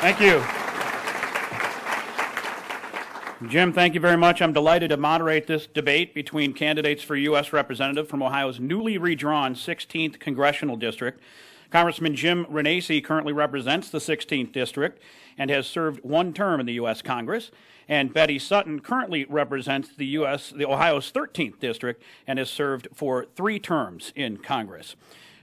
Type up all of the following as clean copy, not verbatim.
Thank you. Jim, thank you very much. I'm delighted to moderate this debate between candidates for U.S. Representative from Ohio's newly redrawn 16th Congressional District. Congressman Jim Renacci currently represents the 16th District and has served one term in the U.S. Congress. And Betty Sutton currently represents the Ohio's 13th District and has served for 3 terms in Congress.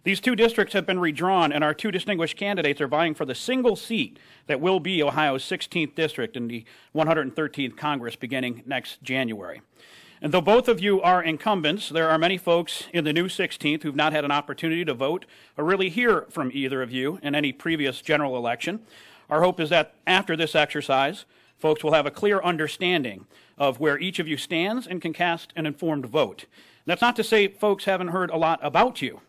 These 2 districts have been redrawn, and our 2 distinguished candidates are vying for the single seat that will be Ohio's 16th District in the 113th Congress beginning next January. And though both of you are incumbents, there are many folks in the new 16th who've not had an opportunity to vote or really hear from either of you in any previous general election. Our hope is that after this exercise, folks will have a clear understanding of where each of you stands and can cast an informed vote. That's not to say folks haven't heard a lot about you.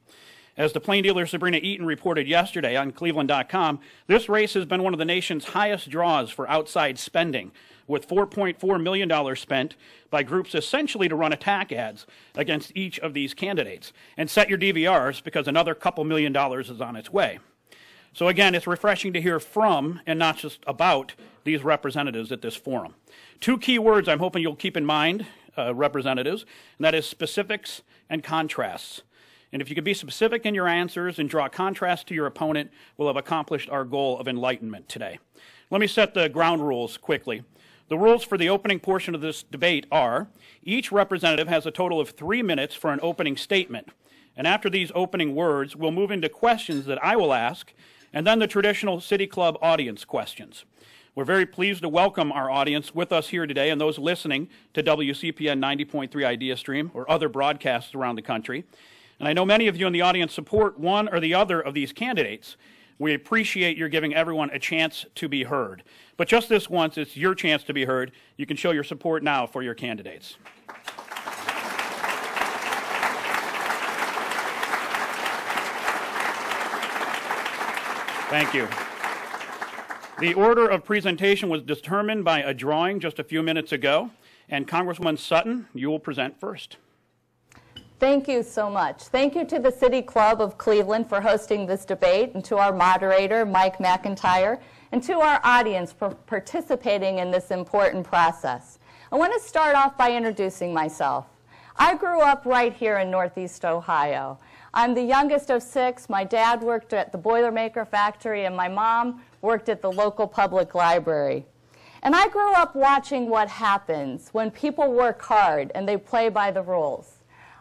As the plain dealer Sabrina Eaton reported yesterday on Cleveland.com, this race has been one of the nation's highest draws for outside spending, with $4.4 million spent by groups essentially to run attack ads against each of these candidates. And set your DVRs, because another couple $1 million is on its way. So again, it's refreshing to hear from and not just about these representatives at this forum. 2 key words I'm hoping you'll keep in mind, representatives, and that is specifics and contrasts. And if you can be specific in your answers and draw contrast to your opponent, we'll have accomplished our goal of enlightenment today. Let me set the ground rules quickly. The rules for the opening portion of this debate are: each representative has a total of 3 minutes for an opening statement. And after these opening words, we'll move into questions that I will ask, and then the traditional City Club audience questions. We're very pleased to welcome our audience with us here today and those listening to WCPN 90.3 Idea Stream or other broadcasts around the country. And I know many of you in the audience support one or the other of these candidates. We appreciate your giving everyone a chance to be heard. But just this once, it's your chance to be heard. You can show your support now for your candidates. Thank you. The order of presentation was determined by a drawing just a few minutes ago, and Congresswoman Sutton, you will present first. Thank you so much. Thank you to the City Club of Cleveland for hosting this debate, and to our moderator, Mike McIntyre, and to our audience for participating in this important process. I want to start off by introducing myself. I grew up right here in Northeast Ohio. I'm the youngest of 6. My dad worked at the Boilermaker factory, and my mom worked at the local public library. And I grew up watching what happens when people work hard and they play by the rules.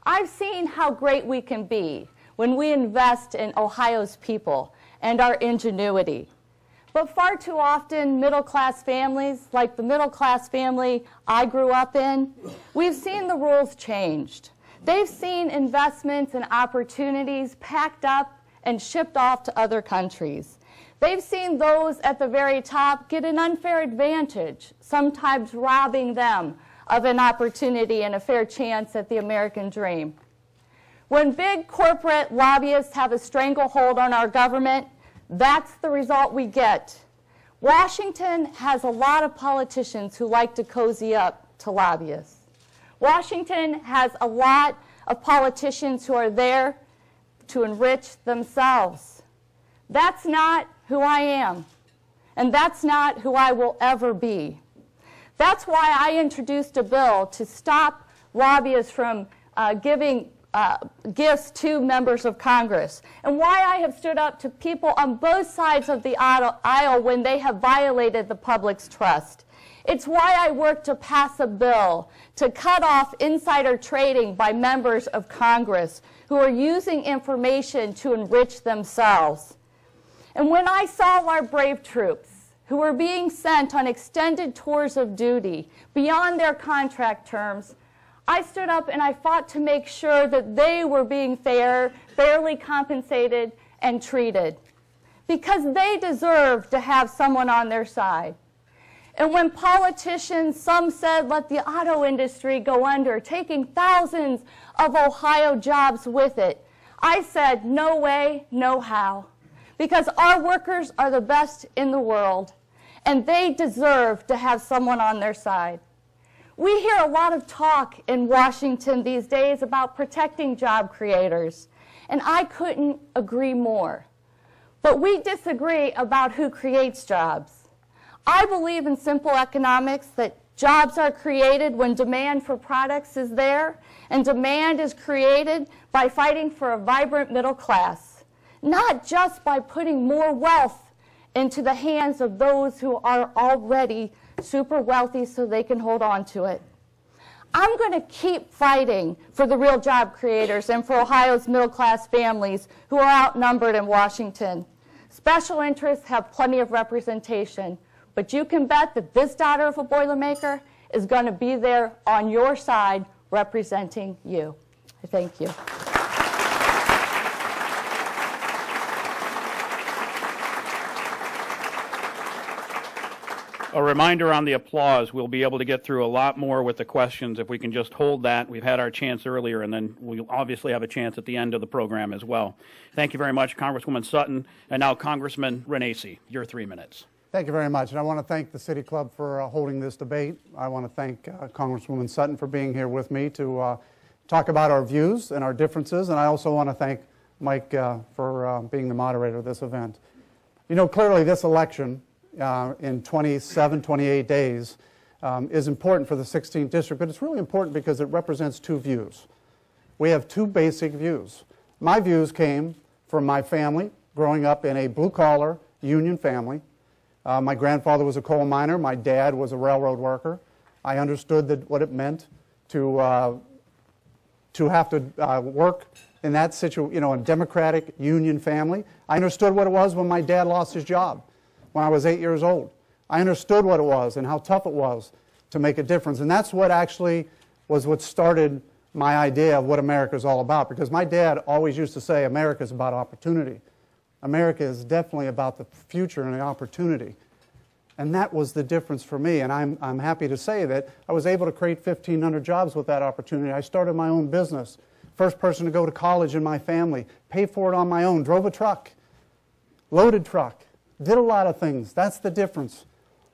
I've seen how great we can be when we invest in Ohio's people and our ingenuity. But far too often, middle-class families, like the middle-class family I grew up in, we've seen the rules changed. They've seen investments and opportunities packed up and shipped off to other countries. They've seen those at the very top get an unfair advantage, sometimes robbing them of an opportunity and a fair chance at the American dream. When big corporate lobbyists have a stranglehold on our government, that's the result we get. Washington has a lot of politicians who like to cozy up to lobbyists. Washington has a lot of politicians who are there to enrich themselves. That's not who I am, and that's not who I will ever be. That's why I introduced a bill to stop lobbyists from giving gifts to members of Congress, and why I have stood up to people on both sides of the aisle when they have violated the public's trust. It's why I worked to pass a bill to cut off insider trading by members of Congress who are using information to enrich themselves. And when I saw our brave troops who were being sent on extended tours of duty beyond their contract terms, I stood up and I fought to make sure that they were being fairly compensated and treated, because they deserve to have someone on their side. And when politicians, some said, let the auto industry go under, taking thousands of Ohio jobs with it, I said, no way, no how, because our workers are the best in the world, and they deserve to have someone on their side. We hear a lot of talk in Washington these days about protecting job creators, and I couldn't agree more. But we disagree about who creates jobs. I believe in simple economics, that jobs are created when demand for products is there, and demand is created by fighting for a vibrant middle class, not just by putting more wealth into the hands of those who are already super wealthy so they can hold on to it. I'm going to keep fighting for the real job creators and for Ohio's middle-class families who are outnumbered in Washington. Special interests have plenty of representation, but you can bet that this daughter of a Boilermaker is going to be there on your side representing you. Thank you. A reminder on the applause, we'll be able to get through a lot more with the questions if we can just hold that. We've had our chance earlier, and then we'll obviously have a chance at the end of the program as well. Thank you very much, Congresswoman Sutton. And now Congressman Renacci, your 3 minutes. Thank you very much. And I want to thank the City Club for holding this debate. I want to thank Congresswoman Sutton for being here with me to talk about our views and our differences. And I also want to thank Mike for being the moderator of this event. You know, clearly this election in 27, 28 days is important for the 16th district, but it's really important because it represents two views. We have two basic views. My views came from my family, growing up in a blue-collar union family. My grandfather was a coal miner. My dad was a railroad worker. I understood what it meant to have to work in that situation, you know, a democratic union family. I understood what it was when my dad lost his job when I was 8 years old. I understood what it was and how tough it was to make a difference. And that's what actually was what started my idea of what America is all about. Because my dad always used to say, America is about opportunity. America is definitely about the future and the opportunity. And that was the difference for me. And I'm happy to say that I was able to create 1,500 jobs with that opportunity. I started my own business. First person to go to college in my family. Paid for it on my own. Drove a truck. Loaded truck. Did a lot of things. That's the difference.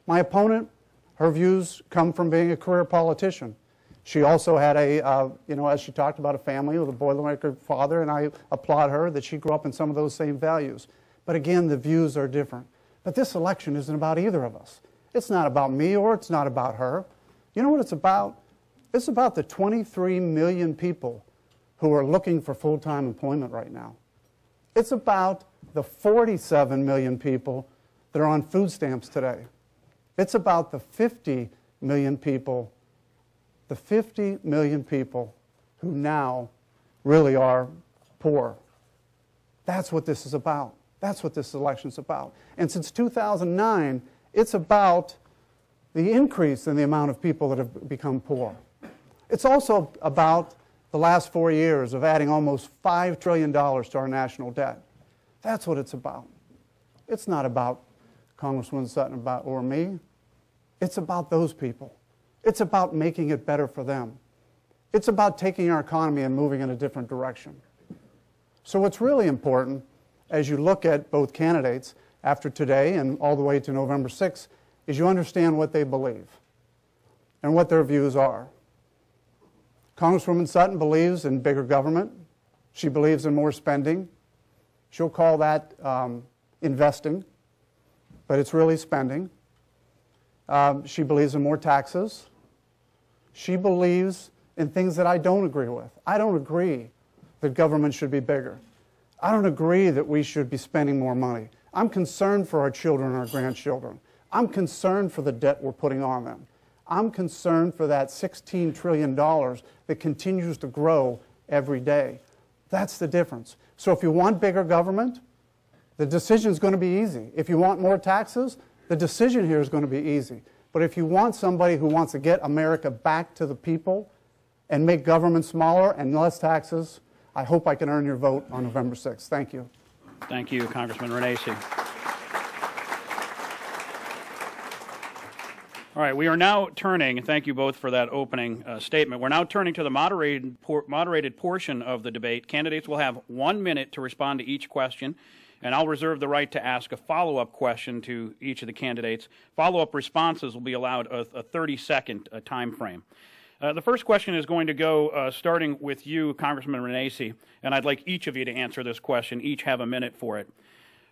My opponent, her views come from being a career politician. She also had a, you know, as she talked about, a family with a Boilermaker father, and I applaud her that she grew up in some of those same values. But again, the views are different. But this election isn't about either of us. It's not about me or it's not about her. You know what it's about? It's about the 23 million people who are looking for full-time employment right now. It's about the 47 million people that are on food stamps today. It's about the 50 million people who now really are poor. That's what this is about. That's what this election's about. And since 2009, it's about the increase in the amount of people that have become poor. It's also about the last 4 years of adding almost $5 trillion to our national debt. That's what it's about. It's not about Congresswoman Sutton or me. It's about those people. It's about making it better for them. It's about taking our economy and moving in a different direction. So what's really important as you look at both candidates after today and all the way to November 6th is you understand what they believe and what their views are. Congresswoman Sutton believes in bigger government. She believes in more spending. She'll call that investing, but it's really spending. She believes in more taxes. She believes in things that I don't agree with. I don't agree that government should be bigger. I don't agree that we should be spending more money. I'm concerned for our children and our grandchildren. I'm concerned for the debt we're putting on them. I'm concerned for that $16 trillion that continues to grow every day. That's the difference. So if you want bigger government, the decision is going to be easy. If you want more taxes, the decision here is going to be easy. But if you want somebody who wants to get America back to the people and make government smaller and less taxes, I hope I can earn your vote on November 6th. Thank you. Thank you, Congressman Renacci. All right, we are now turning, and thank you both for that opening statement. We're now turning to the moderated portion of the debate. Candidates will have 1 minute to respond to each question, and I'll reserve the right to ask a follow-up question to each of the candidates. Follow-up responses will be allowed a 30-second time frame. The first question is going to go starting with you, Congressman Renacci, and I'd like each of you to answer this question. Each have a minute for it.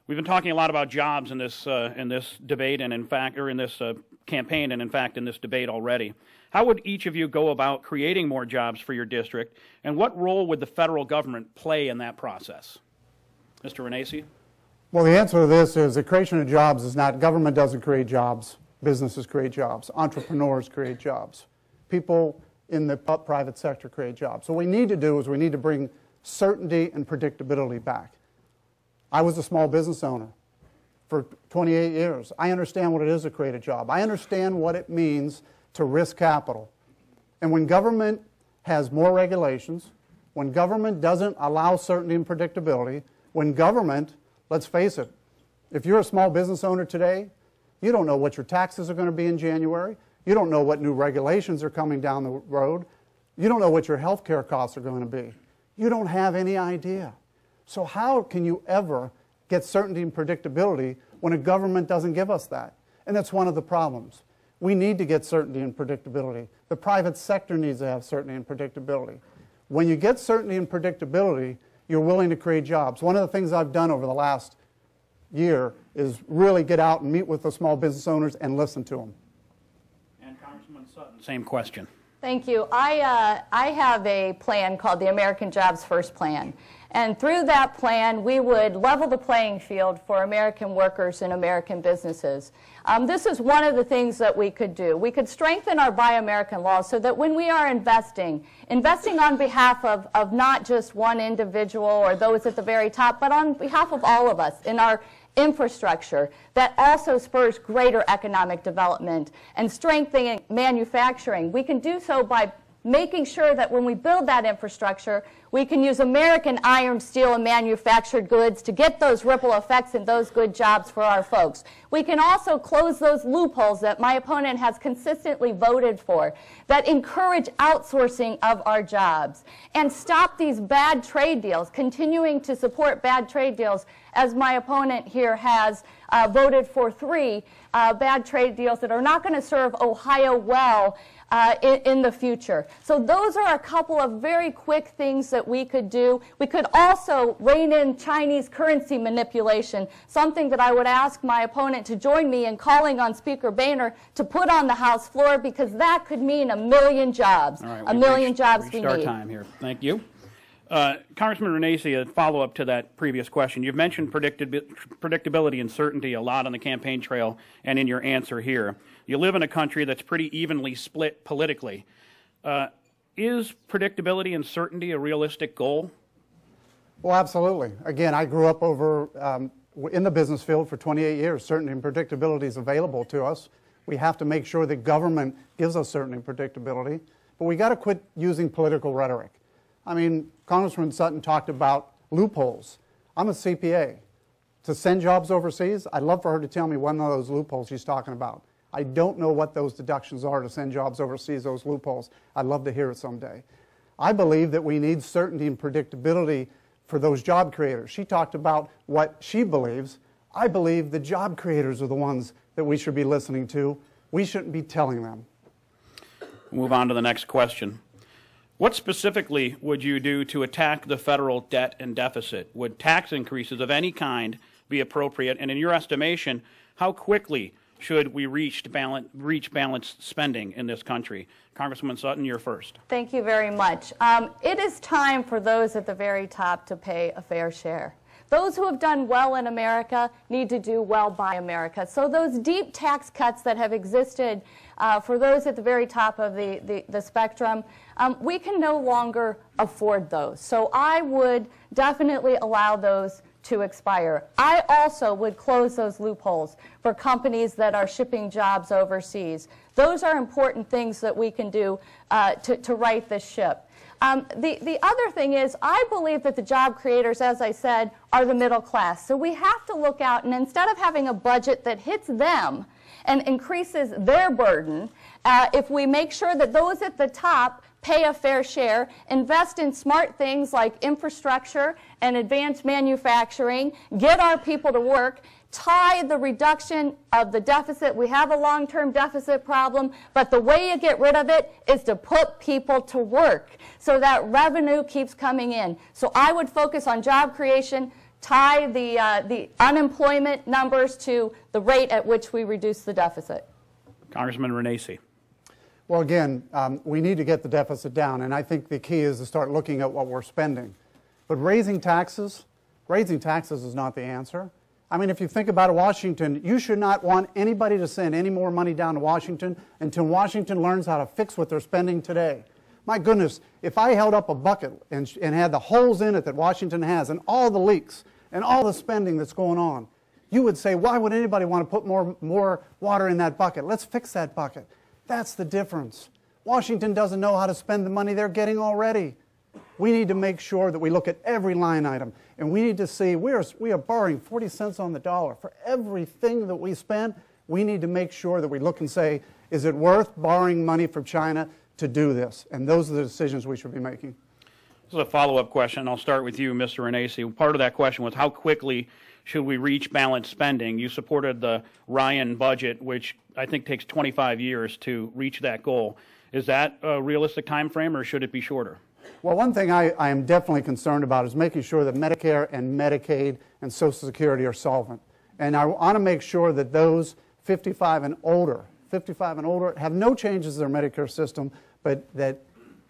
We've been talking a lot about jobs in this debate, and in fact, or in this campaign, and in fact in this debate already. How would each of you go about creating more jobs for your district, and what role would the federal government play in that process? Mr. Renacci? Well, the answer to this is the creation of jobs is not, government doesn't create jobs, businesses create jobs, entrepreneurs create jobs, people in the private sector create jobs. So what we need to do is we need to bring certainty and predictability back. I was a small business owner for 28 years. I understand what it is to create a job. I understand what it means to risk capital. And when government has more regulations, when government doesn't allow certainty and predictability, when government, let's face it, if you're a small business owner today, you don't know what your taxes are going to be in January. You don't know what new regulations are coming down the road. You don't know what your health care costs are going to be. You don't have any idea. So how can you ever get certainty and predictability when a government doesn't give us that? And that's one of the problems. We need to get certainty and predictability. The private sector needs to have certainty and predictability. When you get certainty and predictability, you're willing to create jobs. One of the things I've done over the last year is really get out and meet with the small business owners and listen to them. And Congressman Sutton, same question. Thank you. I have a plan called the American Jobs First Plan. And through that plan, we would level the playing field for American workers and American businesses. This is one of the things that we could do. We could strengthen our Buy American laws so that when we are investing on behalf of not just one individual or those at the very top, but on behalf of all of us in our infrastructure that also spurs greater economic development and strengthening manufacturing. We can do so by making sure that when we build that infrastructure, we can use American iron, steel, and manufactured goods to get those ripple effects and those good jobs for our folks. We can also close those loopholes that my opponent has consistently voted for that encourage outsourcing of our jobs and stop these bad trade deals, continuing to support bad trade deals as my opponent here has voted for 3 bad trade deals that are not going to serve Ohio well in the future. So those are a couple of very quick things that we could do. We could also rein in Chinese currency manipulation, something that I would ask my opponent to join me in calling on Speaker Boehner to put on the House floor, because that could mean 1 million jobs. All right, a million jobs we need. Our time here. Thank you. Congressman Renacci, a follow-up to that previous question. You've mentioned predictability and certainty a lot on the campaign trail and in your answer here. You live in a country that's pretty evenly split politically. Is predictability and certainty a realistic goal? Well, absolutely. Again, I grew up in the business field for 28 years. Certainty and predictability is available to us. We have to make sure that government gives us certainty and predictability, but we got to quit using political rhetoric. I mean, Congressman Sutton talked about loopholes. I'm a CPA. To send jobs overseas, I'd love for her to tell me one of those loopholes she's talking about. I don't know what those deductions are to send jobs overseas, those loopholes. I'd love to hear it someday. I believe that we need certainty and predictability for those job creators. She talked about what she believes. I believe the job creators are the ones that we should be listening to. We shouldn't be telling them. We'll move on to the next question. What specifically would you do to attack the federal debt and deficit? Would tax increases of any kind be appropriate? And in your estimation, how quickly should we reach balanced spending in this country? Congresswoman Sutton, you're first. Thank you very much. It is time for those at the very top to pay a fair share. Those who have done well in America need to do well by America. So those deep tax cuts that have existed for those at the very top of the spectrum, we can no longer afford those. So I would definitely allow those to expire. I also would close those loopholes for companies that are shipping jobs overseas. Those are important things that we can do to right this ship. The other thing is, I believe that the job creators, as I said, are the middle class. So we have to look out, and instead of having a budget that hits them and increases their burden, if we make sure that those at the top pay a fair share, invest in smart things like infrastructure and advanced manufacturing, get our people to work, tie the reduction of the deficit. We have a long-term deficit problem, but the way you get rid of it is to put people to work so that revenue keeps coming in. So I would focus on job creation, tie the unemployment numbers to the rate at which we reduce the deficit. Congressman Renacci. Well, again, we need to get the deficit down, and I think the key is to start looking at what we're spending. But raising taxes is not the answer. I mean, if you think about it, Washington, you should not want anybody to send any more money down to Washington until Washington learns how to fix what they're spending today. My goodness, if I held up a bucket and had the holes in it that Washington has and all the leaks and all the spending that's going on, you would say, why would anybody want to put more water in that bucket? Let's fix that bucket. That's the difference. Washington doesn't know how to spend the money they're getting already. We need to make sure that we look at every line item, and we need to see we are borrowing 40 cents on the dollar. For everything that we spend, we need to make sure that we look and say, is it worth borrowing money from China to do this? And those are the decisions we should be making. This is a follow-up question. I'll start with you, Mr. Renacci. Part of that question was how quickly should we reach balanced spending? You supported the Ryan budget, which I think takes 25 years to reach that goal. Is that a realistic time frame, or should it be shorter? Well, one thing I am definitely concerned about is making sure that Medicare and Medicaid and Social Security are solvent. And I want to make sure that those 55 and older have no changes in their Medicare system, but that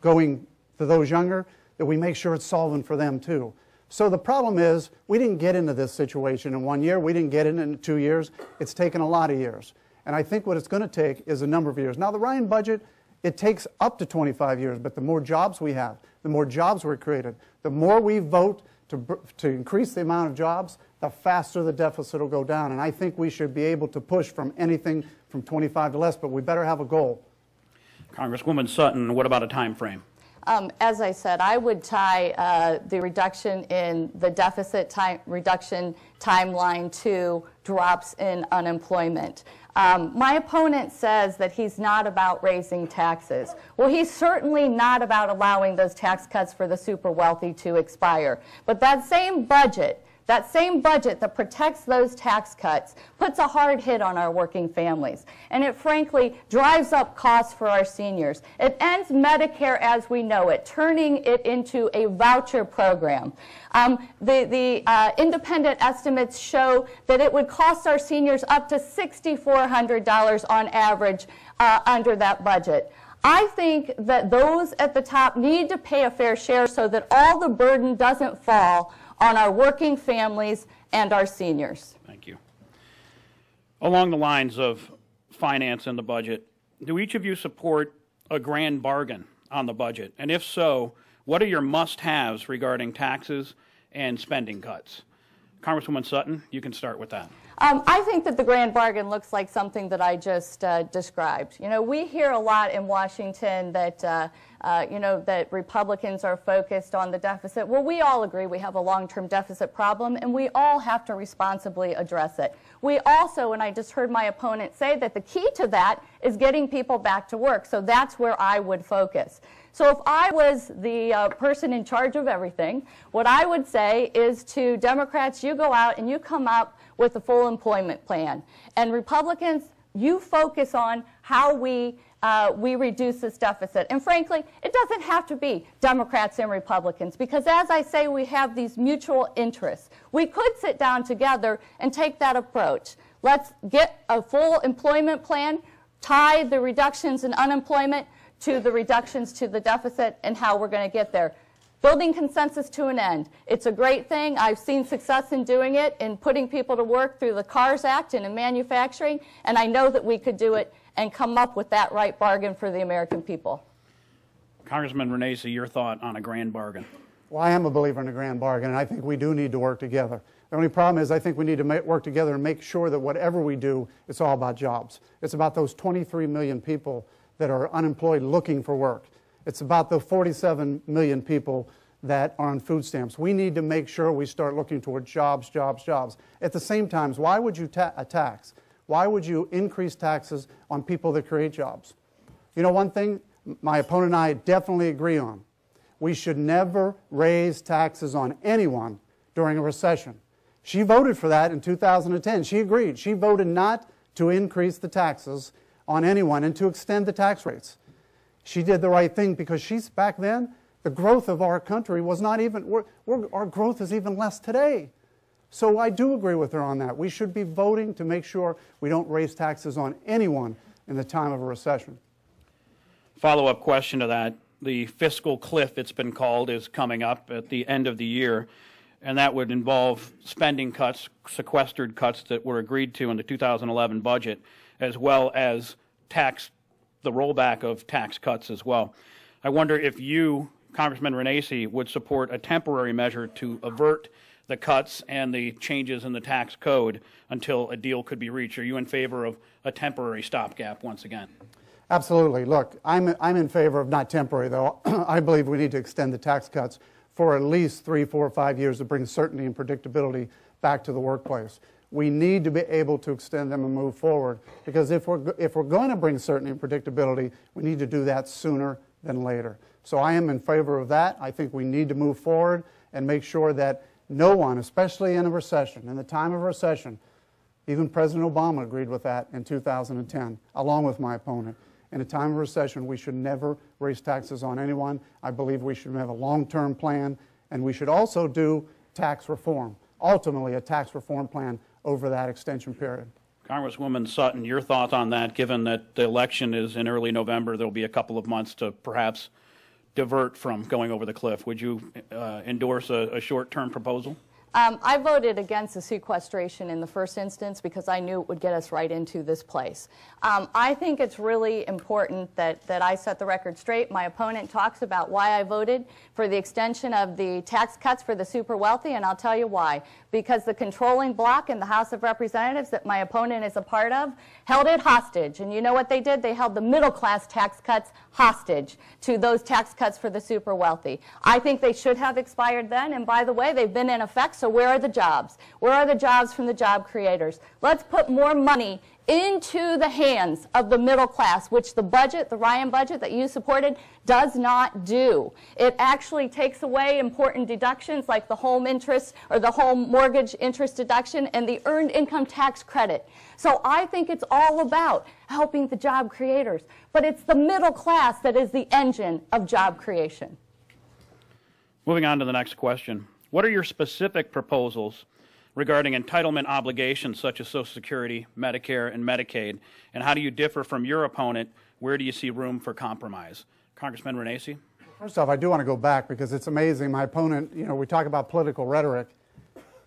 going to those younger, that we make sure it's solvent for them too. So the problem is, we didn't get into this situation in 1 year. We didn't get in 2 years. It's taken a lot of years. And I think what it's going to take is a number of years. Now, the Ryan budget, it takes up to 25 years, but the more jobs we have, the more jobs we're created, the more we vote to increase the amount of jobs, the faster the deficit will go down. And I think we should be able to push from anything from 25 to less, but we better have a goal. Congresswoman Sutton, what about a time frame? As I said, I would tie the reduction in the deficit reduction timeline to drops in unemployment. My opponent says that he's not about raising taxes. Well, he's certainly not about allowing those tax cuts for the super wealthy to expire. But that same budget that protects those tax cuts puts a hard hit on our working families. And it frankly drives up costs for our seniors. It ends Medicare as we know it, turning it into a voucher program. The independent estimates show that it would cost our seniors up to $6,400 on average under that budget. I think that those at the top need to pay a fair share so that all the burden doesn't fall on our working families and our seniors. Thank you. Along the lines of finance and the budget, do each of you support a grand bargain on the budget? And if so, what are your must-haves regarding taxes and spending cuts? Congresswoman Sutton, you can start with that. I think that the grand bargain looks like something that I just described. You know, we hear a lot in Washington that, that Republicans are focused on the deficit. Well, we all agree we have a long-term deficit problem, and we all have to responsibly address it. We also, and I just heard my opponent say that the key to that is getting people back to work. So that's where I would focus. So if I was the person in charge of everything, what I would say is to Democrats, you go out and you come up with a full employment plan. And Republicans, you focus on how we reduce this deficit. And frankly, it doesn't have to be Democrats and Republicans, because as I say, we have these mutual interests. We could sit down together and take that approach. Let's get a full employment plan, tie the reductions in unemployment to the reductions to the deficit and how we're going to get there. Building consensus to an end. It's a great thing. I've seen success in doing it, in putting people to work through the CARS Act and in manufacturing, and I know that we could do it and come up with that right bargain for the American people. Congressman Renacci, your thought on a grand bargain. Well, I am a believer in a grand bargain, and I think we do need to work together. The only problem is I think we need to work together and make sure that whatever we do, it's all about jobs. It's about those 23 million people that are unemployed looking for work. It's about the 47 million people that are on food stamps. We need to make sure we start looking toward jobs, jobs, jobs. At the same time, why would you tax? Why would you increase taxes on people that create jobs? You know, one thing my opponent and I definitely agree on. We should never raise taxes on anyone during a recession. She voted for that in 2010. She agreed. She voted not to increase the taxes on anyone and to extend the tax rates. She did the right thing because back then, the growth of our country was not even, our growth is even less today. So I do agree with her on that. We should be voting to make sure we don't raise taxes on anyone in the time of a recession. Follow-up question to that. The fiscal cliff, it's been called, is coming up at the end of the year, and that would involve spending cuts, sequestered cuts that were agreed to in the 2011 budget, as well as the rollback of tax cuts as well. I wonder if you, Congressman Renacci, would support a temporary measure to avert the cuts and the changes in the tax code until a deal could be reached. Are you in favor of a temporary stopgap once again? Absolutely. Look, I'm in favor of not temporary, though. I believe we need to extend the tax cuts for at least 3, 4, 5 years to bring certainty and predictability back to the workplace. We need to be able to extend them and move forward, because if we're going to bring certainty and predictability, we need to do that sooner than later. So I am in favor of that. I think we need to move forward and make sure that no one, especially in a recession, in the time of a recession, even President Obama agreed with that in 2010, along with my opponent. In a time of recession, we should never raise taxes on anyone. I believe we should have a long-term plan, and we should also do tax reform, ultimately a tax reform plan over that extension period. Congresswoman Sutton, your thoughts on that, given that the election is in early November, there will be a couple of months to perhaps divert from going over the cliff. Would you endorse a short-term proposal? I voted against the sequestration in the first instance because I knew it would get us right into this place. I think it's really important that I set the record straight. My opponent talks about why I voted for the extension of the tax cuts for the super wealthy, and I'll tell you why. Because the controlling bloc in the House of Representatives that my opponent is a part of held it hostage. And you know what they did? They held the middle-class tax cuts hostage to those tax cuts for the super wealthy. I think they should have expired then, and by the way, they've been in effect, so where are the jobs? Where are the jobs from the job creators? Let's put more money into the hands of the middle class, which the budget, the Ryan budget that you supported, does not do. It actually takes away important deductions like the home interest or the home mortgage interest deduction and the earned income tax credit. So I think it's all about helping the job creators, but it's the middle class that is the engine of job creation. Moving on to the next question. What are your specific proposals regarding entitlement obligations such as Social Security, Medicare, and Medicaid? And how do you differ from your opponent? Where do you see room for compromise? Congressman Renacci? First off, I do want to go back because it's amazing. My opponent, we talk about political rhetoric.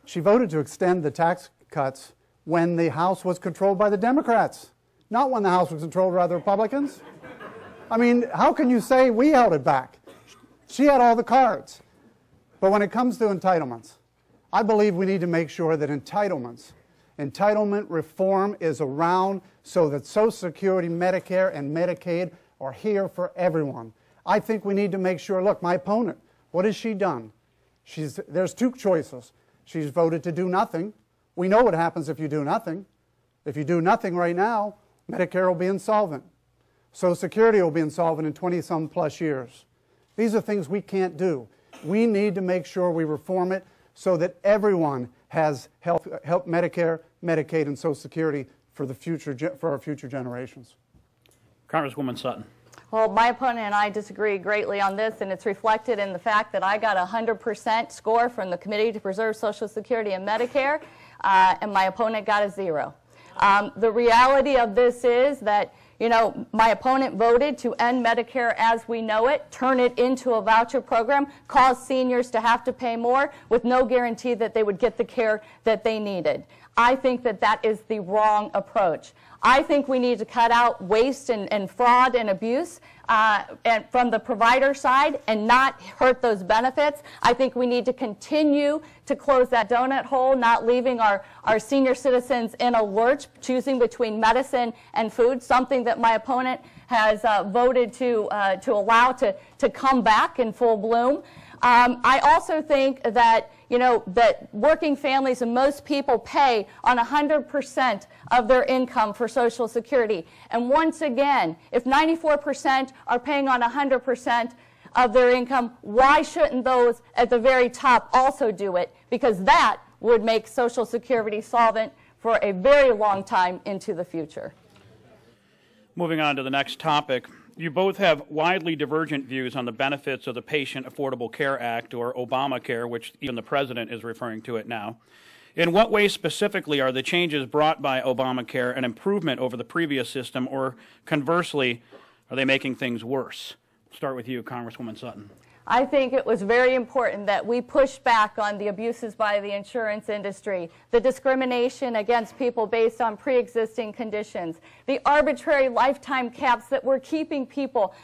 She voted to extend the tax cuts when the House was controlled by the Democrats, not when the House was controlled by the Republicans. I mean, how can you say we held it back? She had all the cards. But when it comes to entitlements, I believe we need to make sure that entitlement reform is around so that Social Security, Medicare, and Medicaid are here for everyone. I think we need to make sure, look, my opponent, what has she done? There's two choices. She's voted to do nothing. We know what happens if you do nothing. If you do nothing right now, Medicare will be insolvent. Social Security will be insolvent in 20-some plus years. These are things we can't do. We need to make sure we reform it so that everyone has health Medicare, Medicaid, and Social Security for our future generations. Congresswoman Sutton. Well, my opponent and I disagree greatly on this, and it's reflected in the fact that I got a 100% score from the Committee to Preserve Social Security and Medicare, and my opponent got a 0. The reality of this is that my opponent voted to end Medicare as we know it, turn it into a voucher program, cause seniors to have to pay more with no guarantee that they would get the care that they needed. I think that that is the wrong approach. I think we need to cut out waste and fraud and abuse and from the provider side and not hurt those benefits. I think we need to continue to close that donut hole, not leaving our senior citizens in a lurch, choosing between medicine and food, something that my opponent has voted to allow to come back in full bloom. I also think that that working families and most people pay on 100% of their income for Social Security. And once again, if 94% are paying on 100% of their income, why shouldn't those at the very top also do it? Because that would make Social Security solvent for a very long time into the future. Moving on to the next topic. You both have widely divergent views on the benefits of the Patient Affordable Care Act, or Obamacare, which even the President is referring to it now. In what way specifically are the changes brought by Obamacare an improvement over the previous system, or conversely, are they making things worse? We'll start with you, Congresswoman Sutton. I think it was very important that we pushed back on the abuses by the insurance industry, the discrimination against people based on pre-existing conditions, the arbitrary lifetime caps that were keeping people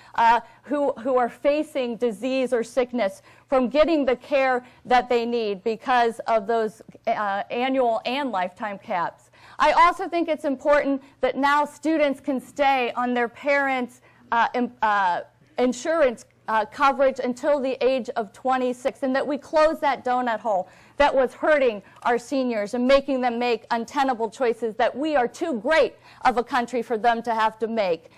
who are facing disease or sickness from getting the care that they need because of those annual and lifetime caps. I also think it's important that now students can stay on their parents' insurance coverage until the age of 26, and that we close that donut hole that was hurting our seniors and making them make untenable choices that we are too great of a country for them to have to make.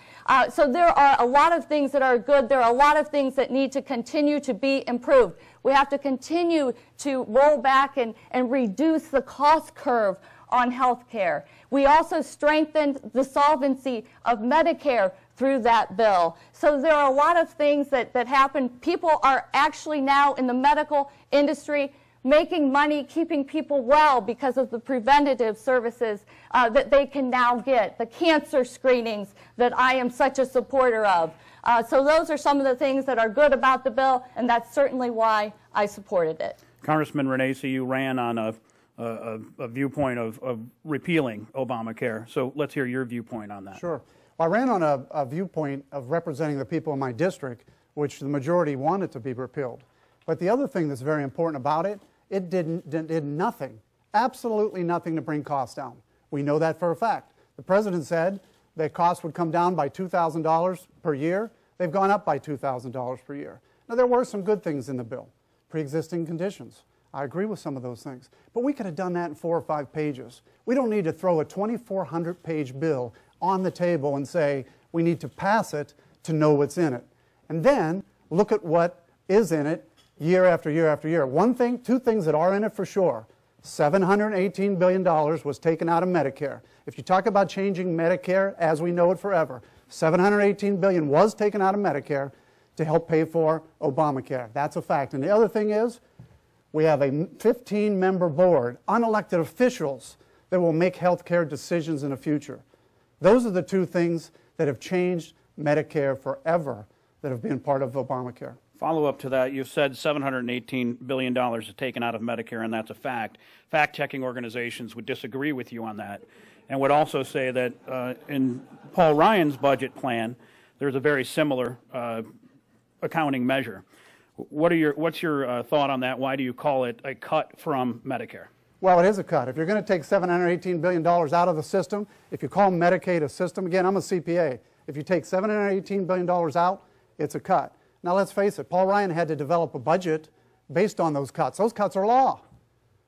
So there are a lot of things that are good. There are a lot of things that need to continue to be improved. We have to continue to roll back and reduce the cost curve on health care. We also strengthened the solvency of Medicare through that bill. So there are a lot of things that happen. People are actually now in the medical industry making money, keeping people well because of the preventative services that they can now get, the cancer screenings that I am such a supporter of. So those are some of the things that are good about the bill, and that's certainly why I supported it. Congressman Renacci, you ran on a viewpoint of repealing Obamacare. So let's hear your viewpoint on that. Sure. Well, I ran on a viewpoint of representing the people in my district, which the majority wanted to be repealed. But the other thing that's very important about it, it did nothing, absolutely nothing to bring costs down. We know that for a fact. The president said that costs would come down by $2,000 per year. They've gone up by $2,000 per year. Now, there were some good things in the bill, pre-existing conditions. I agree with some of those things. But we could have done that in 4 or 5 pages. We don't need to throw a 2,400-page bill on the table and say we need to pass it to know what's in it. And then look at what is in it year after year after year. Two things that are in it for sure. $718 billion was taken out of Medicare. If you talk about changing Medicare as we know it forever, $718 billion was taken out of Medicare to help pay for Obamacare. That's a fact. And the other thing is, we have a 15-member board, unelected officials that will make health care decisions in the future. Those are the 2 things that have changed Medicare forever that have been part of Obamacare. Follow up to that, you've said $718 billion is taken out of Medicare, and that's a fact. Fact-checking organizations would disagree with you on that, and would also say that in Paul Ryan's budget plan, there's a very similar accounting measure. What's your thought on that? Why do you call it a cut from Medicare? Well, it is a cut. If you're going to take $718 billion out of the system, if you call Medicaid a system, again, I'm a CPA. If you take $718 billion out, it's a cut. Now, let's face it, Paul Ryan had to develop a budget based on those cuts. Those cuts are law.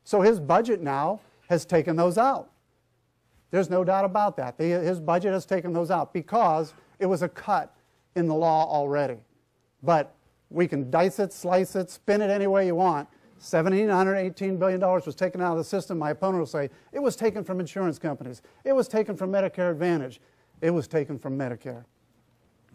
So his budget now has taken those out. There's no doubt about that. His budget has taken those out because it was a cut in the law already. But we can dice it, slice it, spin it any way you want. $718 billion was taken out of the system. My opponent will say, it was taken from insurance companies. It was taken from Medicare Advantage. It was taken from Medicare.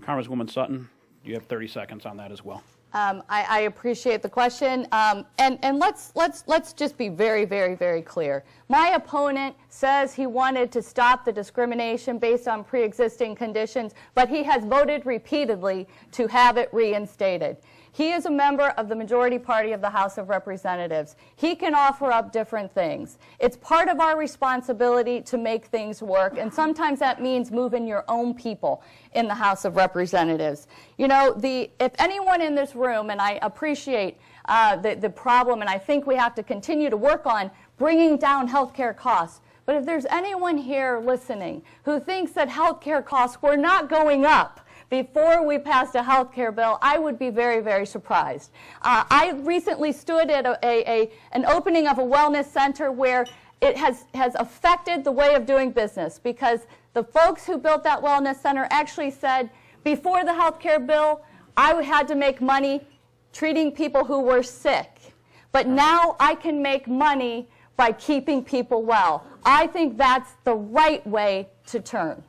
Congresswoman Sutton, you have 30 seconds on that as well. I appreciate the question, and let's just be very, very, very clear. My opponent says he wanted to stop the discrimination based on pre-existing conditions, but he has voted repeatedly to have it reinstated. He is a member of the majority party of the House of Representatives. He can offer up different things. It's part of our responsibility to make things work, and sometimes that means moving your own people in the House of Representatives. You know, if anyone in this room, and I appreciate the problem, and I think we have to continue to work on bringing down health care costs, but if there's anyone here listening who thinks that health care costs were not going up before we passed a health care bill, I would be very, very surprised. I recently stood at an opening of a wellness center where it has affected the way of doing business, because the folks who built that wellness center actually said, before the health care bill, I had to make money treating people who were sick. But now I can make money by keeping people well. I think that's the right way to turn.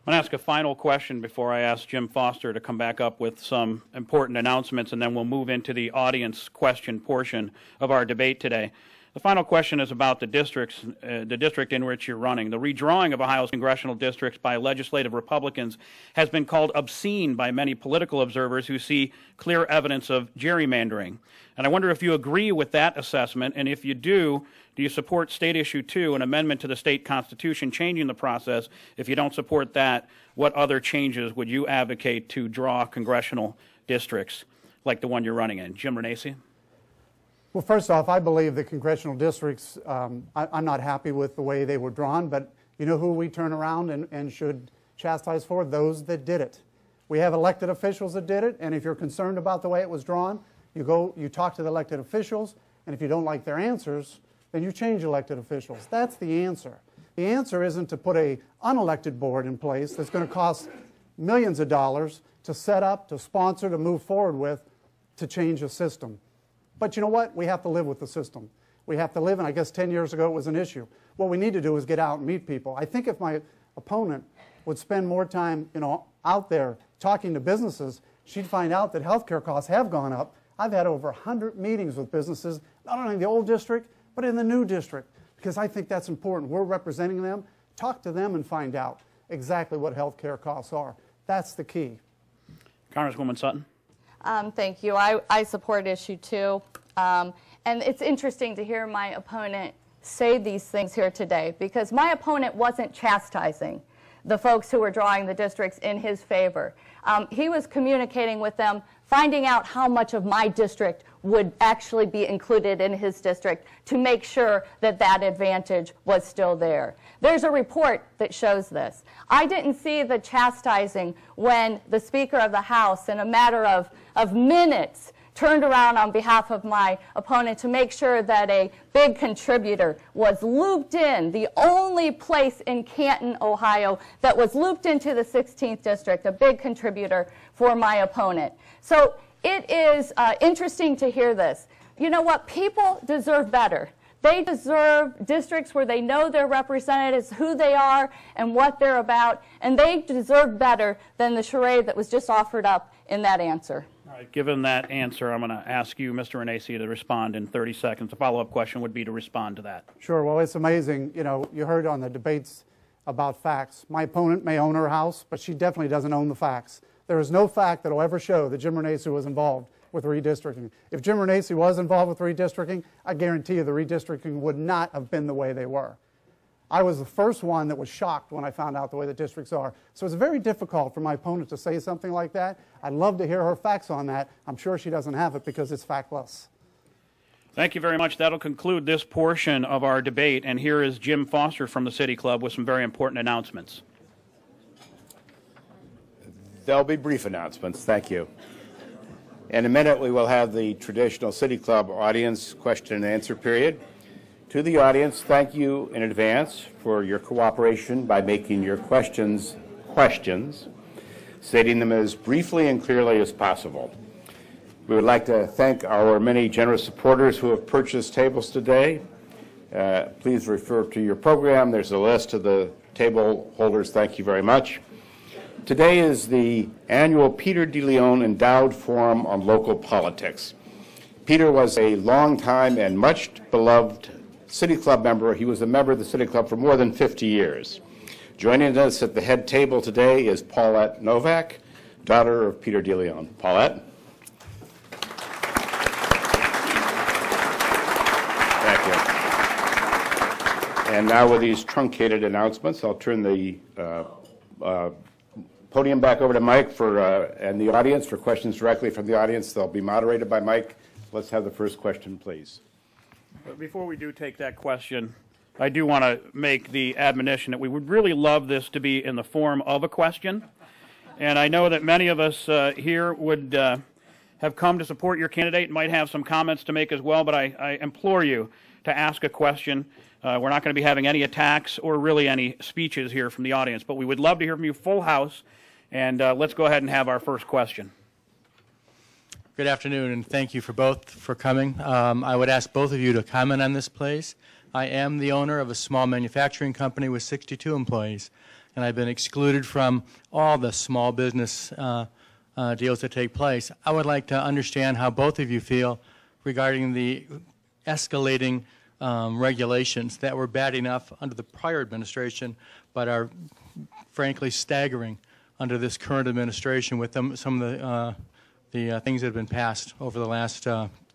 I'm going to ask a final question before I ask Jim Foster to come back up with some important announcements, and then we'll move into the audience question portion of our debate today. The final question is about the districts, the district in which you're running. The redrawing of Ohio's congressional districts by legislative Republicans has been called obscene by many political observers who see clear evidence of gerrymandering. And I wonder if you agree with that assessment, and if you do you support State Issue 2, an amendment to the state constitution changing the process? If you don't support that, what other changes would you advocate to draw congressional districts like the one you're running in? Jim Renacci? Well, first off, I believe the congressional districts, I'm not happy with the way they were drawn, but you know who we turn around and should chastise for? Those that did it. We have elected officials that did it, and if you're concerned about the way it was drawn, you talk to the elected officials, and if you don't like their answers, then you change elected officials. That's the answer. The answer isn't to put an unelected board in place that's going to cost millions of dollars to set up, to sponsor, to move forward with, to change a system. But you know what? We have to live with the system. We have to live, and I guess 10 years ago it was an issue. What we need to do is get out and meet people. I think if my opponent would spend more time, out there talking to businesses, she'd find out that healthcare costs have gone up. I've had over 100 meetings with businesses, not only in the old district, but in the new district, because I think that's important. We're representing them. Talk to them and find out exactly what healthcare costs are. That's the key. Congresswoman Sutton. Thank you. I support Issue 2. And it's interesting to hear my opponent say these things here today, because my opponent wasn't chastising the folks who were drawing the districts in his favor. He was communicating with them, finding out how much of my district would actually be included in his district to make sure that that advantage was still there. There's a report that shows this. I didn't see the chastising when the Speaker of the House, in a matter of minutes, turned around on behalf of my opponent to make sure that a big contributor was looped in, the only place in Canton, Ohio, that was looped into the 16th district, a big contributor for my opponent. So it is interesting to hear this. You know what? People deserve better. They deserve districts where they know their representatives, who they are, and what they're about, and they deserve better than the charade that was just offered up in that answer. All right, given that answer, I'm going to ask you, Mr. Renacci, to respond in 30 seconds. A follow-up question would be to respond to that. Sure. Well, it's amazing. You heard on the debates about facts. My opponent may own her house, but she definitely doesn't own the facts. There is no fact that will ever show that Jim Renacci was involved with redistricting. If Jim Renacci was involved with redistricting, I guarantee you the redistricting would not have been the way they were. I was the first one that was shocked when I found out the way the districts are. So it's very difficult for my opponent to say something like that. I'd love to hear her facts on that. I'm sure she doesn't have it because it's factless. Thank you very much. That'll conclude this portion of our debate. And here is Jim Foster from the City Club with some very important announcements. There'll be brief announcements. Thank you. In a minute, we will have the traditional City Club audience question and answer period. To the audience, thank you in advance for your cooperation by making your questions, stating them as briefly and clearly as possible. We would like to thank our many generous supporters who have purchased tables today. Please refer to your program. There's a list of the table holders. Thank you very much. Today is the annual Peter DeLeon Endowed Forum on Local Politics. Peter was a long-time and much beloved City Club member. He was a member of the City Club for more than 50 years. Joining us at the head table today is Paulette Novak, daughter of Peter DeLeon. Paulette? Thank you. And now with these truncated announcements, I'll turn the podium back over to Mike and the audience for questions directly from the audience. They'll be moderated by Mike. Let's have the first question, please. Before we do take that question, I do want to make the admonition that we would really love this to be in the form of a question. And I know that many of us here would have come to support your candidate and might have some comments to make as well, but I implore you to ask a question. We're not going to be having any attacks or really any speeches here from the audience, but we would love to hear from you, full house. And let's go ahead and have our first question. Good afternoon, and thank you both for coming. I would ask both of you to comment on this place. I am the owner of a small manufacturing company with 62 employees, and I've been excluded from all the small business deals that take place. I would like to understand how both of you feel regarding the escalating regulations that were bad enough under the prior administration, but are frankly staggering under this current administration with some of the things that have been passed over the last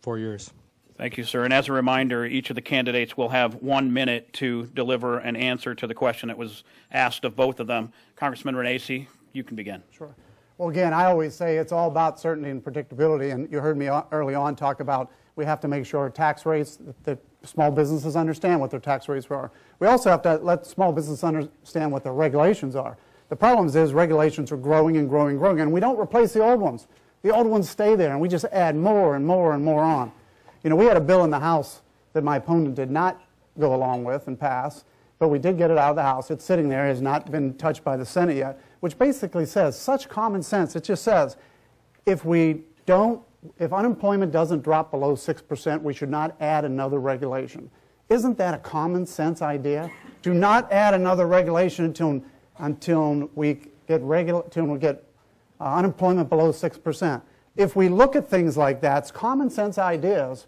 4 years. Thank you, sir. And as a reminder, each of the candidates will have 1 minute to deliver an answer to the question that was asked of both of them. Congressman Renacci, you can begin. Sure. Well, again, I always say it's all about certainty and predictability, and you heard me early on talk about we have to make sure tax rates, that small businesses understand what their tax rates are. We also have to let small businesses understand what their regulations are. The problem is regulations are growing and growing and growing, and we don't replace the old ones. The old ones stay there, and we just add more and more and more on. You know, we had a bill in the House that my opponent did not go along with and pass, but we did get it out of the House. It's sitting there, has not been touched by the Senate yet, which basically says, such common sense, it just says, if unemployment doesn't drop below 6%, we should not add another regulation. Isn't that a common sense idea? Do not add another regulation until we get unemployment below 6%. If we look at things like that, it's common sense ideas,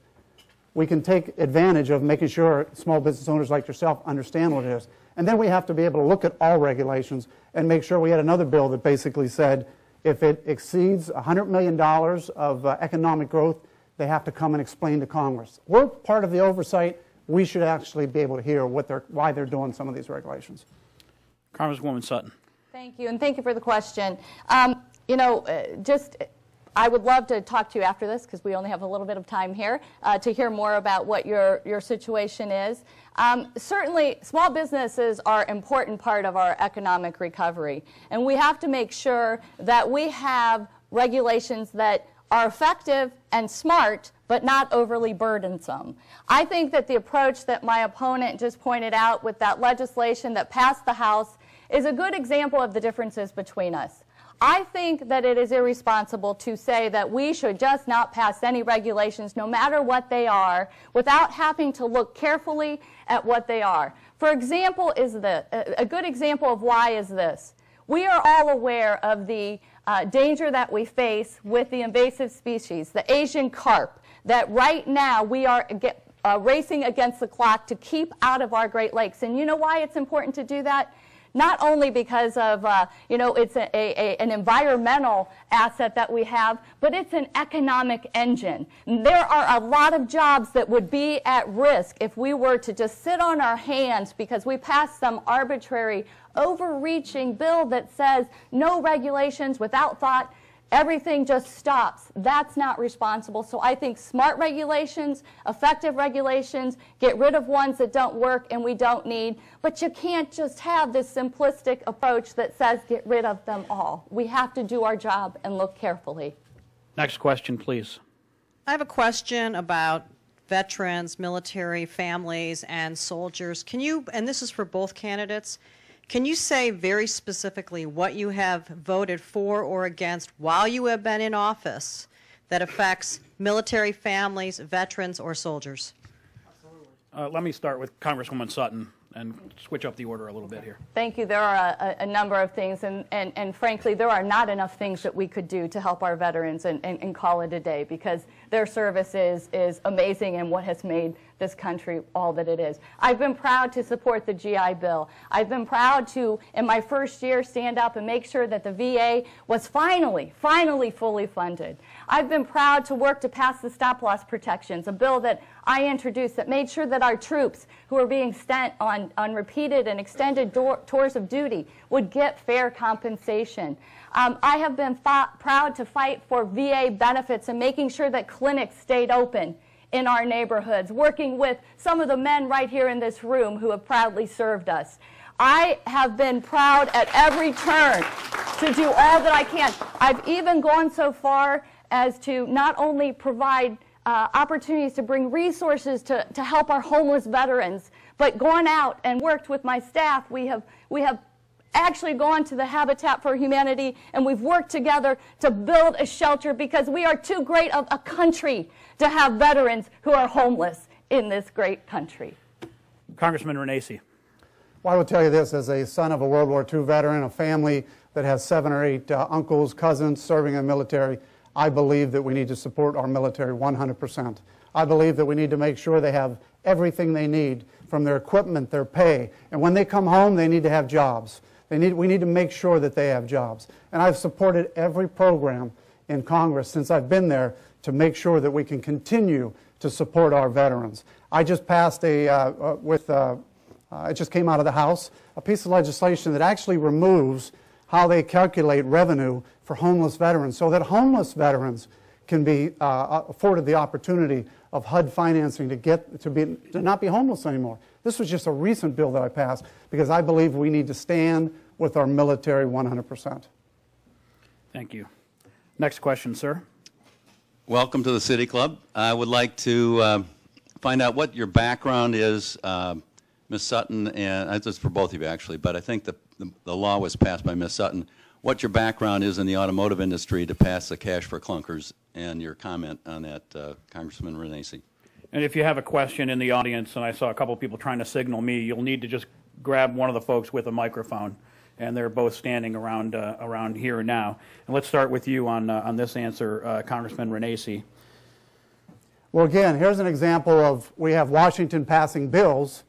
we can take advantage of making sure small business owners like yourself understand what it is. And then we have to be able to look at all regulations and make sure we had another bill that basically said if it exceeds $100 million of economic growth, they have to come and explain to Congress. We're part of the oversight. We should actually be able to hear why they're doing some of these regulations. Congresswoman Sutton. Thank you, and thank you for the question. I would love to talk to you after this, because we only have a little bit of time here, to hear more about what your situation is. Certainly, small businesses are an important part of our economic recovery, and we have to make sure that we have regulations that are effective and smart, but not overly burdensome. I think that the approach that my opponent just pointed out with that legislation that passed the House is a good example of the differences between us. I think that it is irresponsible to say that we should just not pass any regulations, no matter what they are, without having to look carefully at what they are. For example, a good example of why is this. We are all aware of the danger that we face with the invasive species, the Asian carp, that right now we are racing against the clock to keep out of our Great Lakes. And you know why it's important to do that? Not only because of, it's an environmental asset that we have, but it's an economic engine. There are a lot of jobs that would be at risk if we were to just sit on our hands because we passed some arbitrary, overreaching bill that says no regulations without thought. Everything just stops. That's not responsible. So I think smart regulations, effective regulations, get rid of ones that don't work and we don't need. But you can't just have this simplistic approach that says get rid of them all. We have to do our job and look carefully. Next question, please. I have a question about veterans, military families, and soldiers. Can you, and this is for both candidates, can you say very specifically what you have voted for or against while you have been in office that affects military families, veterans, or soldiers? Let me start with Congresswoman Sutton and switch up the order a little bit here. Thank you. There are a number of things, and frankly, there are not enough things that we could do to help our veterans and call it a day, because their service is amazing and what has made this country all that it is. I've been proud to support the GI Bill. I've been proud to, in my first year, stand up and make sure that the VA was finally fully funded. I've been proud to work to pass the stop-loss protections, a bill that I introduced that made sure that our troops who are being sent on repeated and extended tours of duty would get fair compensation. I have been proud to fight for VA benefits and making sure that clinics stayed open in our neighborhoods, working with some of the men right here in this room who have proudly served us. I have been proud at every turn to do all that I can. I've even gone so far as to not only provide opportunities to bring resources to help our homeless veterans, but gone out and worked with my staff. We have actually gone to the Habitat for Humanity, and we've worked together to build a shelter because we are too great of a country to have veterans who are homeless in this great country. Congressman Renacci. Well, I will tell you this, as a son of a World War II veteran, a family that has 7 or 8 uncles, cousins serving in the military, I believe that we need to support our military 100%. I believe that we need to make sure they have everything they need, from their equipment, their pay. And when they come home, they need to have jobs. We need to make sure that they have jobs. And I've supported every program in Congress since I've been there to make sure that we can continue to support our veterans. I just passed it just came out of the House, a piece of legislation that actually removes how they calculate revenue for homeless veterans, so that homeless veterans can be afforded the opportunity of HUD financing to not be homeless anymore. This was just a recent bill that I passed because I believe we need to stand with our military 100%. Thank you. Next question, sir. Welcome to the City Club. I would like to find out what your background is, Ms. Sutton, and this is for both of you actually, but I think the law was passed by Ms. Sutton. What your background is in the automotive industry to pass the cash for clunkers, and your comment on that, Congressman Renacci. And if you have a question in the audience, and I saw a couple of people trying to signal me, you'll need to just grab one of the folks with a microphone, and they're both standing around here now. And let's start with you on this answer, Congressman Renacci. Well, again, here's an example of we have Washington passing bills.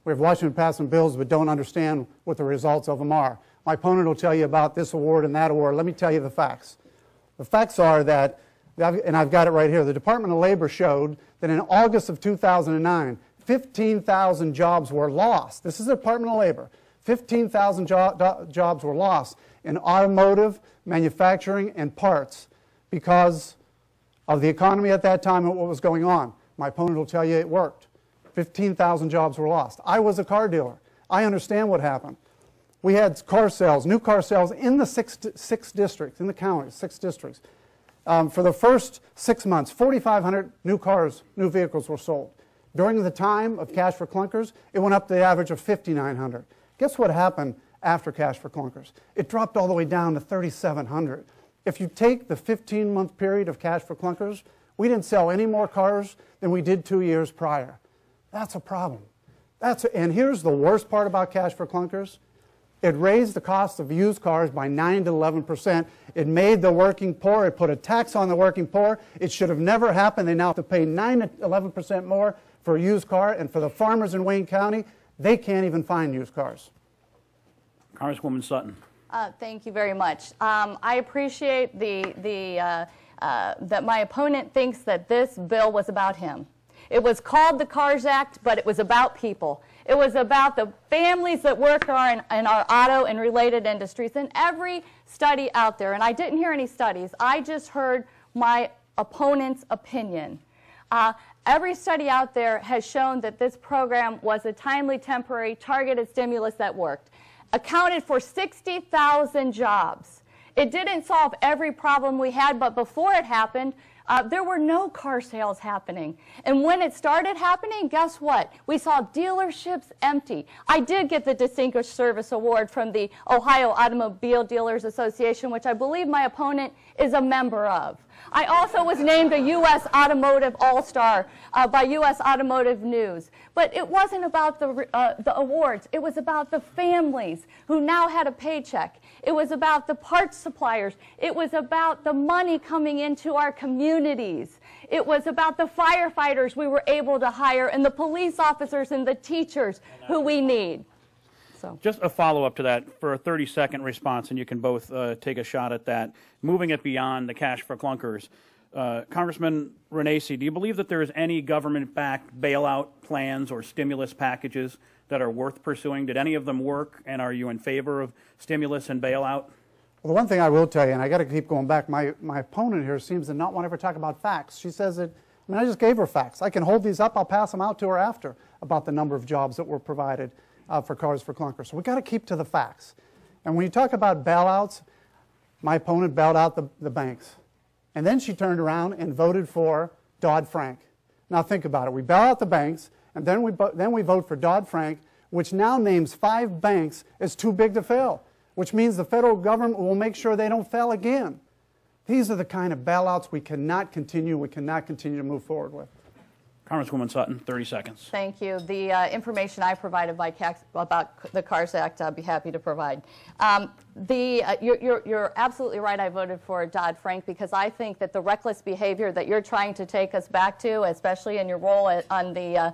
We have Washington passing bills but don't understand what the results of them are. My opponent will tell you about this award and that award. Let me tell you the facts. The facts are that, and I've got it right here, the Department of Labor showed that in August of 2009, 15,000 jobs were lost. This is the Department of Labor. 15,000 jobs were lost in automotive, manufacturing, and parts because of the economy at that time and what was going on. My opponent will tell you it worked. 15,000 jobs were lost. I was a car dealer. I understand what happened. We had car sales, new car sales in the six districts, in the county, 6 districts. For the first 6 months, 4,500 new vehicles were sold. During the time of Cash for Clunkers, it went up to the average of 5,900. Guess what happened after Cash for Clunkers? It dropped all the way down to 3,700. If you take the 15-month period of Cash for Clunkers, we didn't sell any more cars than we did 2 years prior. That's a problem. And here's the worst part about Cash for Clunkers. It raised the cost of used cars by 9 to 11%. It made the working poor. It put a tax on the working poor. It should have never happened. They now have to pay 9 to 11% more for a used car. And for the farmers in Wayne County, they can't even find used cars. Congresswoman Sutton. Thank you very much. I appreciate that my opponent thinks that this bill was about him. It was called the CARS Act, but it was about people. It was about the families that work in our auto and related industries. And every study out there, and I didn't hear any studies, I just heard my opponent's opinion. Every study out there has shown that this program was a timely, temporary, targeted stimulus that worked. Accounted for 60,000 jobs. It didn't solve every problem we had, but before it happened, there were no car sales happening. And when it started happening, guess what? We saw dealerships empty. I did get the Distinguished Service Award from the Ohio Automobile Dealers Association, which I believe my opponent is a member of. I also was named a U.S. Automotive All-Star by U.S. Automotive News. But it wasn't about the awards. It was about the families who now had a paycheck. It was about the parts suppliers. It was about the money coming into our communities. It was about the firefighters we were able to hire and the police officers and the teachers who we need. So. Just a follow-up to that for a 30-second response, and you can both take a shot at that. Moving it beyond the Cash for Clunkers, Congressman Renacci, do you believe that there is any government-backed bailout plans or stimulus packages that are worth pursuing? Did any of them work, and are you in favor of stimulus and bailout? Well, the one thing I will tell you, and I got to keep going back, my opponent here seems to not want to ever talk about facts. She says that, I just gave her facts. I can hold these up. I'll pass them out to her after about the number of jobs that were provided for Cars for Clunkers. So we've got to keep to the facts. And when you talk about bailouts, my opponent bailed out the banks. And then she turned around and voted for Dodd-Frank. Now think about it. We bail out the banks, and then we vote for Dodd-Frank, which now names 5 banks as too big to fail, which means the federal government will make sure they don't fail again. These are the kind of bailouts we cannot continue to move forward with. Congresswoman Sutton, 30 seconds. Thank you. The information I provided about the CARS Act, I'll be happy to provide. You're absolutely right. I voted for Dodd-Frank because I think that the reckless behavior that you're trying to take us back to, especially in your role on the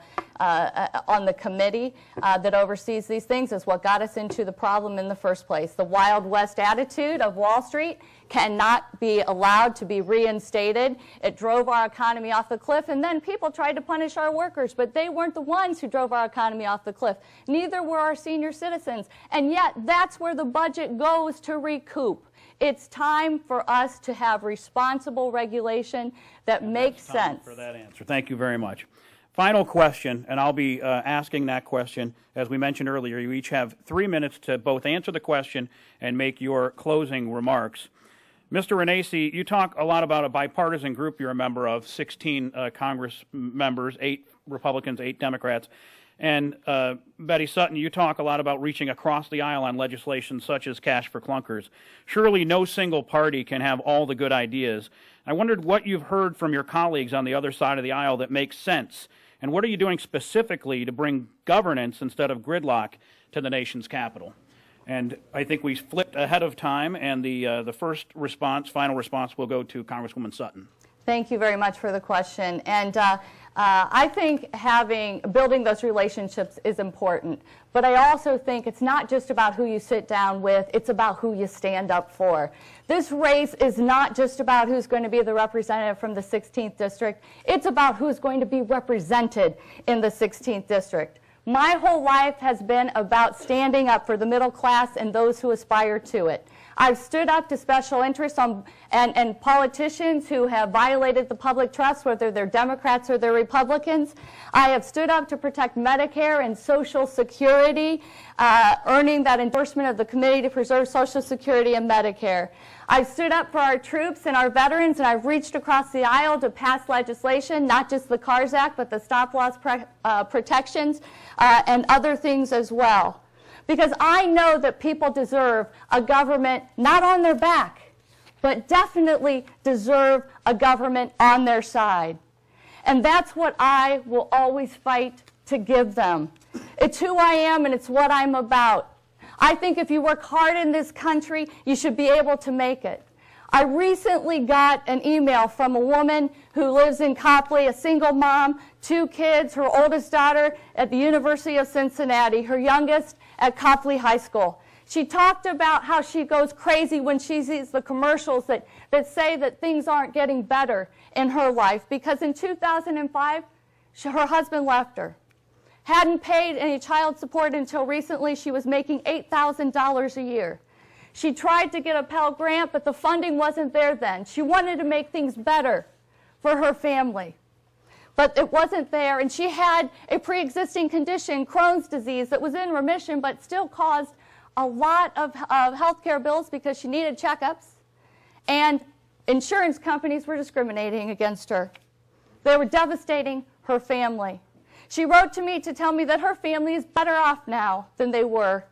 committee that oversees these things, is what got us into the problem in the first place. The Wild West attitude of Wall Street cannot be allowed to be reinstated. It drove our economy off the cliff, and then people tried to punish our workers, but they weren't the ones who drove our economy off the cliff. Neither were our senior citizens, and yet that's where the budget goes to recoup. It's time for us to have responsible regulation that makes sense. For that answer. Thank you very much. Final question, and I'll be asking that question. As we mentioned earlier, you each have 3 minutes to both answer the question and make your closing remarks. Mr. Renacci, you talk a lot about a bipartisan group you're a member of, 16 Congress members, 8 Republicans, 8 Democrats. And Betty Sutton, you talk a lot about reaching across the aisle on legislation such as cash for clunkers. Surely no single party can have all the good ideas. I wondered what you've heard from your colleagues on the other side of the aisle that makes sense. And what are you doing specifically to bring governance instead of gridlock to the nation's capital? And I think we flipped ahead of time, and the first response, final response, will go to Congresswoman Sutton. Thank you very much for the question. And I think building those relationships is important. But I also think it's not just about who you sit down with, it's about who you stand up for. This race is not just about who's going to be the representative from the 16th District. It's about who's going to be represented in the 16th District. My whole life has been about standing up for the middle class and those who aspire to it. I've stood up to special interests and politicians who have violated the public trust, whether they're Democrats or they're Republicans. I have stood up to protect Medicare and Social Security, earning that endorsement of the Committee to Preserve Social Security and Medicare. I've stood up for our troops and our veterans, and I've reached across the aisle to pass legislation, not just the CARS Act, but the stop-loss protections and other things as well. Because I know that people deserve a government not on their back, but definitely deserve a government on their side. And that's what I will always fight to give them. It's who I am and it's what I'm about. I think if you work hard in this country, you should be able to make it. I recently got an email from a woman who lives in Copley, a single mom, 2 kids, her oldest daughter at the University of Cincinnati, her youngest at Copley High School. She talked about how she goes crazy when she sees the commercials that say that things aren't getting better in her life because in 2005, her husband left her. Hadn't paid any child support until recently. She was making $8,000 a year. She tried to get a Pell Grant, but the funding wasn't there then. She wanted to make things better for her family, but it wasn't there, and she had a pre-existing condition, Crohn's disease, that was in remission, but still caused a lot of health care bills because she needed checkups, and insurance companies were discriminating against her. They were devastating her family. She wrote to me to tell me that her family is better off now than they were.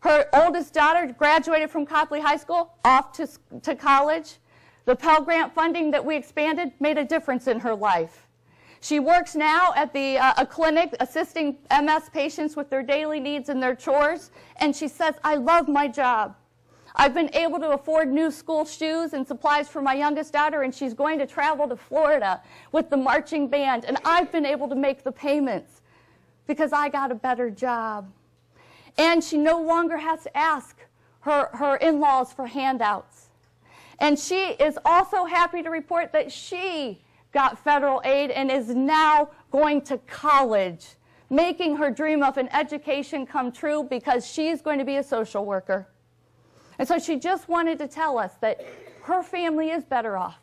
Her oldest daughter graduated from Copley High School, off to college. The Pell Grant funding that we expanded made a difference in her life. She works now at a clinic assisting MS patients with their daily needs and their chores, and she says, I love my job. I've been able to afford new school shoes and supplies for my youngest daughter, and she's going to travel to Florida with the marching band, and I've been able to make the payments because I got a better job. And she no longer has to ask her in-laws for handouts. And she is also happy to report that she got federal aid and is now going to college, making her dream of an education come true because she's going to be a social worker. And so she just wanted to tell us that her family is better off.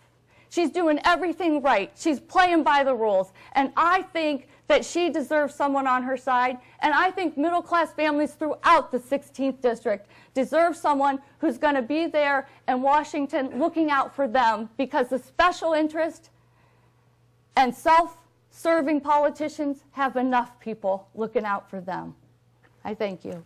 She's doing everything right. She's playing by the rules. And I think that she deserves someone on her side. And I think middle-class families throughout the 16th District deserve someone who's going to be there in Washington looking out for them, because the special interest and self-serving politicians have enough people looking out for them. I thank you.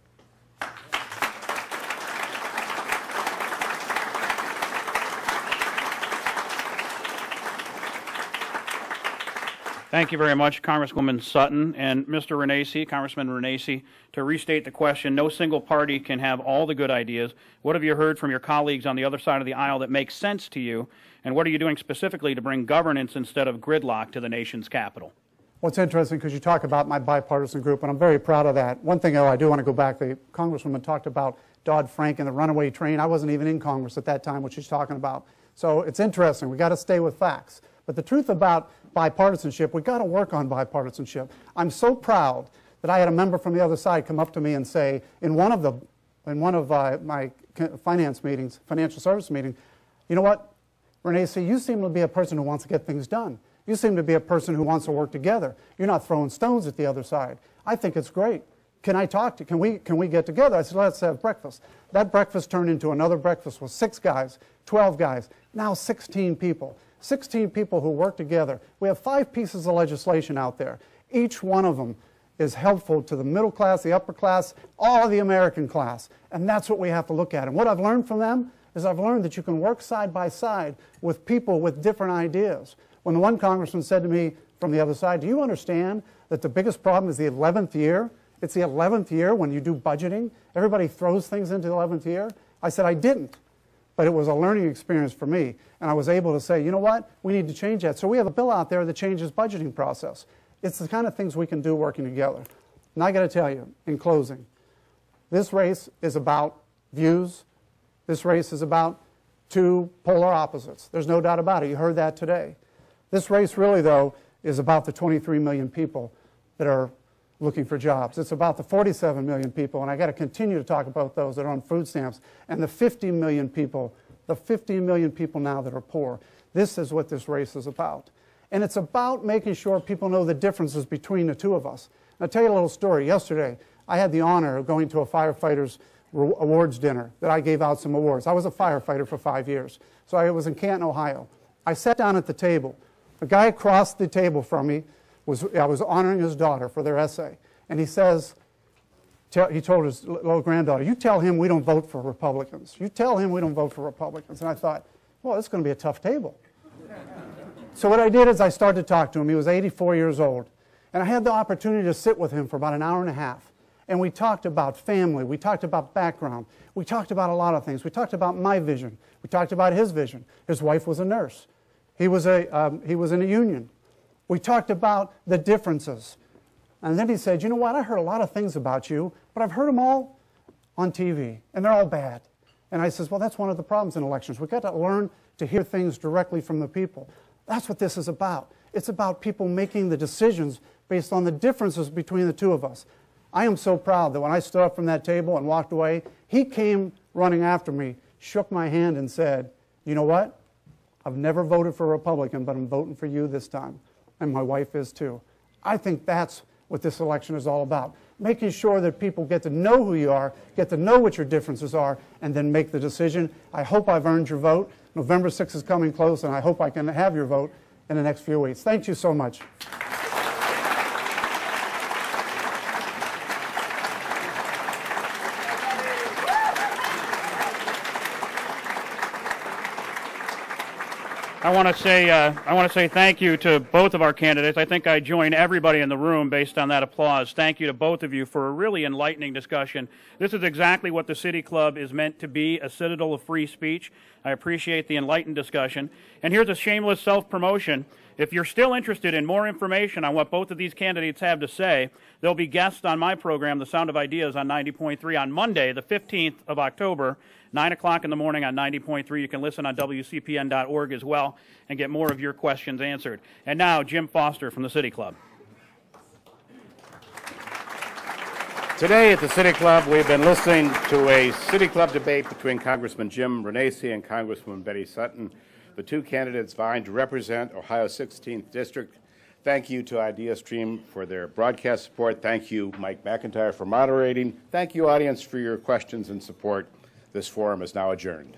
Thank you very much, Congresswoman Sutton. And Mr. Renacci, Congressman Renacci, to restate the question, no single party can have all the good ideas. What have you heard from your colleagues on the other side of the aisle that makes sense to you? And what are you doing specifically to bring governance instead of gridlock to the nation's capital? Well, it's interesting because you talk about my bipartisan group, and I'm very proud of that. One thing, though, I do want to go back. The Congresswoman talked about Dodd-Frank and the runaway train. I wasn't even in Congress at that time, what she's talking about. So it's interesting. We've got to stay with facts. But the truth about bipartisanship, we've got to work on bipartisanship. I'm so proud that I had a member from the other side come up to me and say, in one of my finance meetings, financial service meetings, you know what, Renacci, you seem to be a person who wants to get things done. You seem to be a person who wants to work together. You're not throwing stones at the other side. I think it's great. Can I talk to, can we get together? I said, let's have breakfast. That breakfast turned into another breakfast with 6 guys, 12 guys, now 16 people. 16 people who work together. We have 5 pieces of legislation out there. Each one of them is helpful to the middle class, the upper class, all of the American class. And that's what we have to look at. And what I've learned from them is I've learned that you can work side by side with people with different ideas. When the one congressman said to me from the other side, do you understand that the biggest problem is the 11th year? It's the 11th year when you do budgeting. Everybody throws things into the 11th year. I said, I didn't. But it was a learning experience for me. And I was able to say, you know what? We need to change that. So we have a bill out there that changes budgeting process. It's the kind of things we can do working together. And I got to tell you, in closing, this race is about views. This race is about 2 polar opposites. There's no doubt about it. You heard that today. This race really, though, is about the 23 million people that are looking for jobs. It's about the 47 million people, and I got to continue to talk about those that are on food stamps, and the 50 million people now that are poor. This is what this race is about. And it's about making sure people know the differences between the 2 of us. I'll tell you a little story. Yesterday, I had the honor of going to a firefighters awards dinner that I gave out some awards. I was a firefighter for 5 years. So I was in Canton, Ohio. I sat down at the table. The guy across the table from me, I was honoring his daughter for their essay. And he says, he told his little granddaughter, you tell him we don't vote for Republicans. You tell him we don't vote for Republicans. And I thought, well, this is going to be a tough table. So what I did is I started to talk to him. He was 84 years old. And I had the opportunity to sit with him for about an hour and a half. And we talked about family. We talked about background. We talked about a lot of things. We talked about my vision. We talked about his vision. His wife was a nurse. He was in a union. We talked about the differences. And then he said, you know what, I heard a lot of things about you, but I've heard them all on TV, and they're all bad. And I says, well, that's one of the problems in elections. We've got to learn to hear things directly from the people. That's what this is about. It's about people making the decisions based on the differences between the 2 of us. I am so proud that when I stood up from that table and walked away, he came running after me, shook my hand and said, you know what? I've never voted for a Republican, but I'm voting for you this time. And my wife is too. I think that's what this election is all about. Making sure that people get to know who you are, get to know what your differences are, and then make the decision. I hope I've earned your vote. November 6th is coming close, and I hope I can have your vote in the next few weeks. Thank you so much. I want to say thank you to both of our candidates. I think I join everybody in the room based on that applause. Thank you to both of you for a really enlightening discussion. This is exactly what the City Club is meant to be, a citadel of free speech. I appreciate the enlightened discussion. And here's a shameless self-promotion. If you're still interested in more information on what both of these candidates have to say, there'll be guests on my program, The Sound of Ideas, on 90.3 on Monday, the 15th of October, 9 o'clock in the morning on 90.3. You can listen on WCPN.org as well and get more of your questions answered. And now, Jim Foster from the City Club. Today at the City Club, we've been listening to a City Club debate between Congressman Jim Renacci and Congresswoman Betty Sutton, the 2 candidates vying to represent Ohio's 16th District. Thank you to IdeaStream for their broadcast support. Thank you, Mike McIntyre, for moderating. Thank you, audience, for your questions and support. This forum is now adjourned.